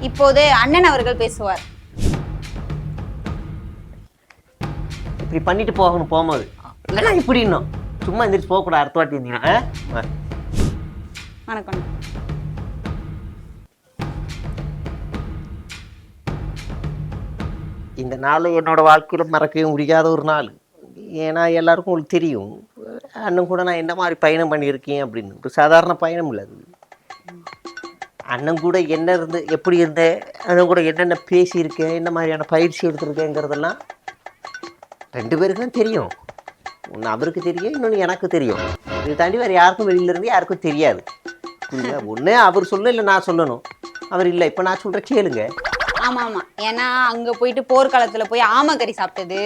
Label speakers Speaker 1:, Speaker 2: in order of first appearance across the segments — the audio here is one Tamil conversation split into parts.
Speaker 1: இப்போது அண்ணன் அவர்கள் பேசுவார்.
Speaker 2: இப்படி பண்ணிட்டு போகணும் போகும்போது, இல்லைன்னா இப்படி இன்னும் சும்மா எந்திரிச்சு போகக்கூடாது. அடுத்த வாட்டி இருந்தீங்கன்னா
Speaker 1: வணக்கம்.
Speaker 2: இந்த நாள் என்னோட வாழ்க்கையில் மறக்கவே முடியாத ஒரு நாள். ஏன்னா எல்லாருக்கும் உங்களுக்கு தெரியும், அண்ணன் கூட நான் என்ன மாதிரி பயணம் பண்ணியிருக்கேன் அப்படின்னு. ஒரு சாதாரண பயணம் இல்லை அது. அண்ணன் கூட என்ன இருந்து எப்படி இருந்தேன், அண்ணன் கூட என்னென்ன பேசியிருக்கேன், என்ன மாதிரியான பயிற்சி எடுத்திருக்கேங்கிறதெல்லாம் 2 பேருக்கு தான் தெரியும். ஒன்று அவருக்கு தெரியும், இன்னொன்று எனக்கு தெரியும். இது தாண்டி வேறு யாருக்கும் வெளியிலேருந்து யாருக்கும் தெரியாது. ஒன்று அவர் சொல்லணும், இல்லை நான் சொல்லணும். அவர் இல்லை, இப்போ நான் சொல்கிற கேளுங்க.
Speaker 1: ஆமா ஆமா, ஏன்னா அங்க போயிட்டு போர்க்காலத்துல போய் ஆமக்கறி சாப்பிட்டது,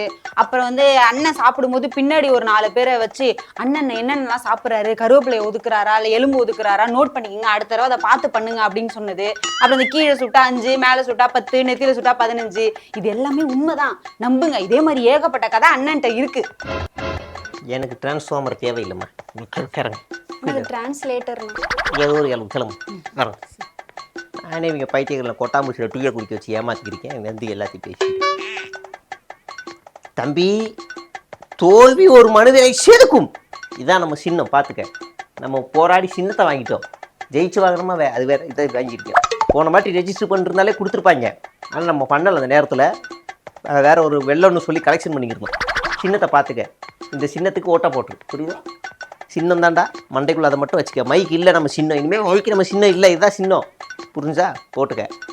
Speaker 1: அப்புறம் வந்து அண்ணன் சாப்பிடும்போது பின்னாடி ஒரு 4 பேரை வச்சு அண்ணன் என்னென்னலாம் சாப்பிட்றாரு, கருவேப்பிலையை ஒதுக்குறாரா இல்லை எலும்பு ஒதுக்குறாரா நோட் பண்ணிக்கோங்க, அடுத்த தடவை அதை பார்த்து பண்ணுங்க அப்படின்னு சொன்னது. அப்புறம் இந்த கீழே சுட்டா 5, மேலே சுட்டா 10, நெத்தியில சுட்டா 15, இது எல்லாமே உண்மைதான், நம்புங்க. இதே மாதிரி ஏகப்பட்ட கதை அண்ணன்ட்ட இருக்கு.
Speaker 2: எனக்கு டிரான்ஸ்ஃபார்மர் தேவையில்லைம்மா,
Speaker 1: டிரான்ஸ்லேட்டர்
Speaker 2: ஏதோ ஒரு கிளம்பு வரேன். நானே இவங்க பைத்தியங்களில் கொட்டாம்பூச்சியில் டீயை குடிக்க வச்சு ஏமாற்றிக்கிருக்கேன். வந்து எல்லாத்தையும் பேசிட்டு, தம்பி தோல்வி ஒரு மனிதனை செதுக்கும். இதான் நம்ம சின்னம். பார்த்துக்க, நம்ம போராடி சின்னத்தை வாங்கிட்டோம். ஜெயிச்சு வாங்குறோமா அது வேற, இதை வாங்கியிருக்கேன். போன மாட்டி ரெஜிஸ்டர் பண்ணிருந்தாலே கொடுத்துருப்பாங்க. ஆனால் நம்ம பண்ணலை அந்த நேரத்தில். வேற ஒரு வெள்ளம்னு சொல்லி கலெக்ஷன் பண்ணிக்கிருந்தோம். சின்னத்தை பார்த்துக்க, இந்த சின்னத்துக்கு ஓட்டை போட்டுரு. புரியுதா? சின்னம் தாண்டா, மண்டைக்குள்ள அதை மட்டும் வச்சுக்க. மைக்கு இல்லை நம்ம சின்னம். இனிமேல் மைக்கு நம்ம சின்னம் இல்லை, இதுதான் சின்னம். புரிஞ்சா? போட்டுக்க.